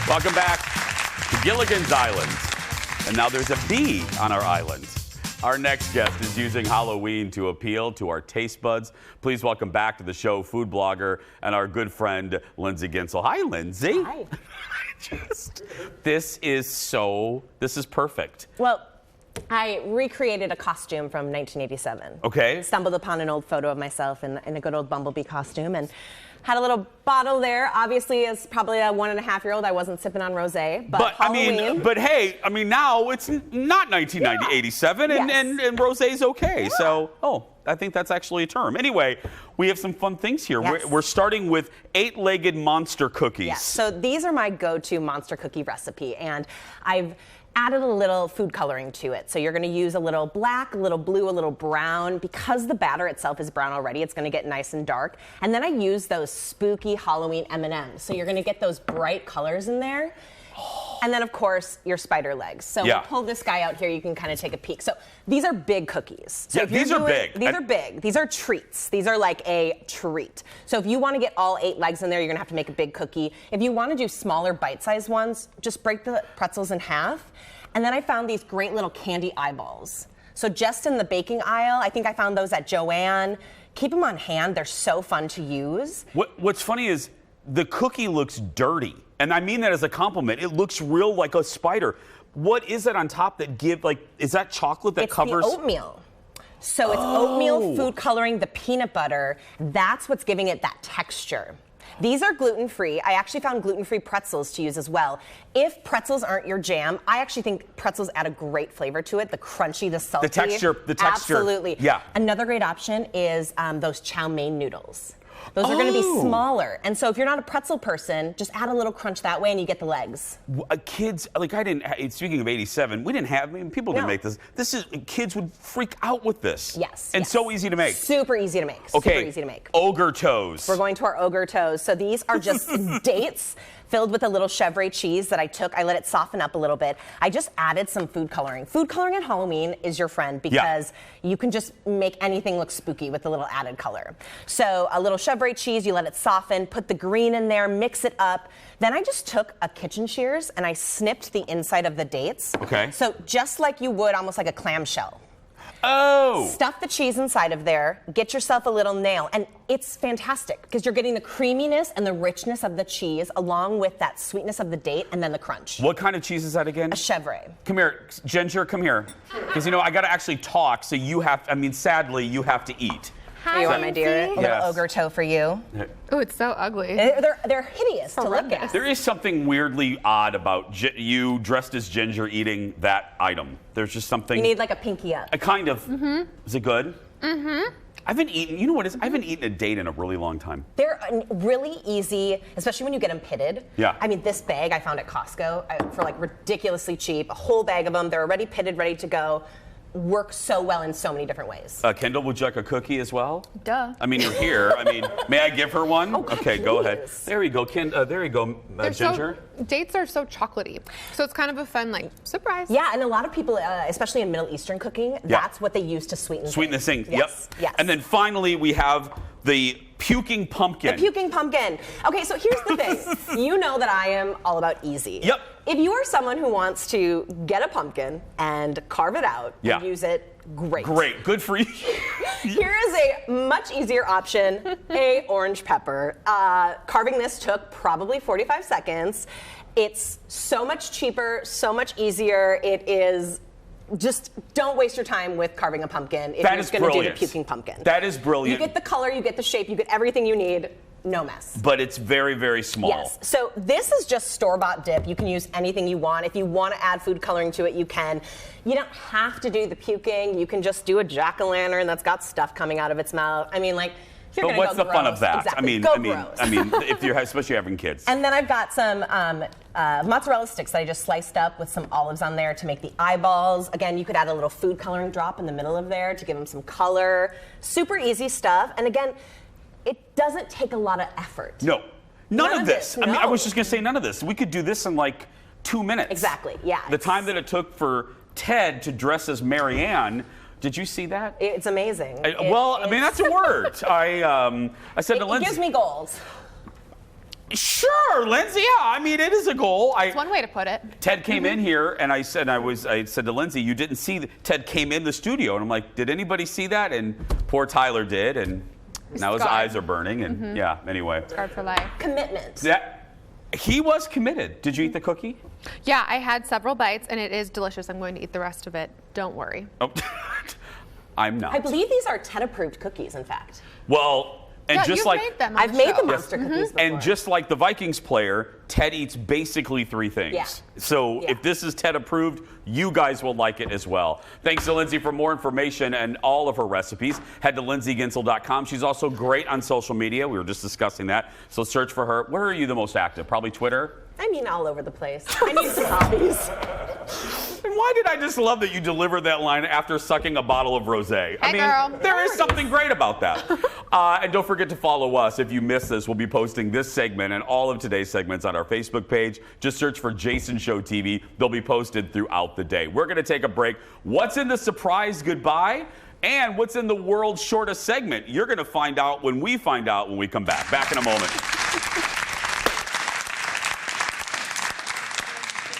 Welcome back to Gilligan's Island. And now there's a bee on our island. Our next guest is using Halloween to appeal to our taste buds. Please welcome back to the show food blogger and our good friend, Lindsay Guentzel. Hi, Lindsay. Hi. This is perfect. Well, I recreated a costume from 1987. Okay. Stumbled upon an old photo of myself in a good old bumblebee costume and had a little bottle there. Obviously, as probably a 1.5-year-old, I wasn't sipping on rosé, but Halloween. Now it's not 1987, Yes. and rosé's okay. Yeah. So, I think that's actually a term. Anyway, we have some fun things here. Yes. We're starting with 8-legged monster cookies. Yes. So these are my go-to monster cookie recipe, and I've added a little food coloring to it. So you're going to use a little black, a little blue, a little brown. Because the batter itself is brown already, it's going to get nice and dark. And then I use those spooky Halloween M&Ms. So you're going to get those bright colors in there. And then, of course, your spider legs. So we'll pull this guy out here. You can kind of take a peek. So these are big cookies. So these are big. These are big. These are treats. These are like a treat. So if you want to get all 8 legs in there, you're going to have to make a big cookie. If you want to do smaller bite-sized ones, just break the pretzels in half. And then I found these great little candy eyeballs. So just in the baking aisle, I think I found those at Joann. Keep them on hand. They're so fun to use. What's funny is the cookie looks dirty. And I mean that as a compliment. It looks real like a spider. What is it on top that is that chocolate that covers? It's the oatmeal. So it's oatmeal, food coloring, the peanut butter. That's what's giving it that texture. These are gluten-free. I actually found gluten-free pretzels to use as well. If pretzels aren't your jam, I actually think pretzels add a great flavor to it. The crunchy, the salty. The texture. Absolutely. Yeah. Another great option is those chow mein noodles. Those are going to be smaller. And so if you're not a pretzel person, just add a little crunch that way and you get the legs. Kids, speaking of 87, we didn't have, people didn't make this. Kids would freak out with this. Yes. And so easy to make. Super easy to make. Okay. Super easy to make. Ogre Toes. We're going to our Ogre Toes. So these are just dates filled with a little chèvre cheese that I let it soften up a little bit. I just added some food coloring. Food coloring at Halloween is your friend because you can just make anything look spooky with a little added color. So a little chèvre cheese, you let it soften, put the green in there, mix it up. Then I just took a kitchen shears and I snipped the inside of the dates. Okay. So just like you would almost like a clamshell. Oh! Stuff the cheese inside of there, get yourself a little nail, and it's fantastic because you're getting the creaminess and the richness of the cheese along with that sweetness of the date and then the crunch. What kind of cheese is that again? A chèvre. Come here, Ginger, come here. Because, I got to actually talk, so sadly, you have to eat. Here you are, my dear. A little ogre toe for you. Oh, it's so ugly. They're hideous to look at. There is something weirdly odd about you dressed as Ginger eating that item. There's just something. You need like a pinky up. A kind of. Mm-hmm. Is it good? Mm-hmm. I haven't eaten a date in a really long time. They're really easy, especially when you get them pitted. Yeah. This bag I found at Costco for ridiculously cheap. A whole bag of them. They're already pitted, ready to go. Work so well in so many different ways. Kendall, would you like a cookie as well? Duh. You're here. May I give her one? Oh, God, okay, please. go ahead. There you go, there you go, Ginger. Dates are so chocolatey. So it's kind of a fun, surprise. Yeah, and a lot of people, especially in Middle Eastern cooking, that's what they use to sweeten the thing. Yes. Yep. Yes. And then finally, we have the Puking Pumpkin. The Puking Pumpkin. Okay, so here's the thing. You know that I am all about easy. Yep. If you are someone who wants to get a pumpkin and carve it out and use it, great. Great. Good for you. Here is a much easier option, a orange pepper. Carving this took probably 45 seconds. It's so much cheaper, so much easier. It is just don't waste your time with carving a pumpkin if you're going to do the Puking Pumpkin. That is brilliant. You get the color, you get the shape, you get everything you need. No mess. But it's very, very small. Yes. So this is just store-bought dip. You can use anything you want. If you want to add food coloring to it, you can. You don't have to do the puking. You can just do a jack-o'-lantern that's got stuff coming out of its mouth. But what's the fun of that? Exactly. Gross. If you're especially having kids. And then I've got some mozzarella sticks that I just sliced up with some olives on there to make the eyeballs. Again, you could add a little food coloring drop in the middle of there to give them some color. Super easy stuff. And again, it doesn't take a lot of effort. No. None of this. No. I was just going to say none of this. We could do this in 2 minutes. Exactly. Yeah. The time that it took for Ted to dress as Marianne. Did you see that? It's amazing. That's a word. I said to Lindsay. It gives me goals. Sure, Lindsay. Yeah, I mean, it is a goal. That's one way to put it. Ted came in here, and I said to Lindsay, you didn't see Ted came in the studio, and I'm like, did anybody see that? And poor Tyler did, and now his eyes are burning, and yeah. Anyway, Scarred for life. Commitment. Yeah, he was committed. Did you eat the cookie? Yeah, I had several bites, and it is delicious. I'm going to eat the rest of it. Don't worry. Oh, I'm not. I believe these are TED-approved cookies, in fact. Well. And yeah, just you've like made them on I've the made show. the monster cookies before. and just like the Vikings player, Ted eats basically 3 things. Yeah. So Yeah. if this is Ted approved, you guys will like it as well. Thanks to Lindsay. For more information and all of her recipes, head to lindsayguentzel.com. She's also great on social media. We were just discussing that. So search for her. Where are you the most active? Probably Twitter? I mean, all over the place. I need some hobbies. And why did I just love that you delivered that line after sucking a bottle of rosé? I Hey, mean, girl. there is something great about that. And don't forget to follow us. If you missed this, we'll be posting this segment and all of today's segments on our Facebook page. Just search for Jason Show TV. They'll be posted throughout the day. We're going to take a break. What's in the surprise goodbye? And what's in the world's shortest segment? You're going to find out when we come back. Back in a moment.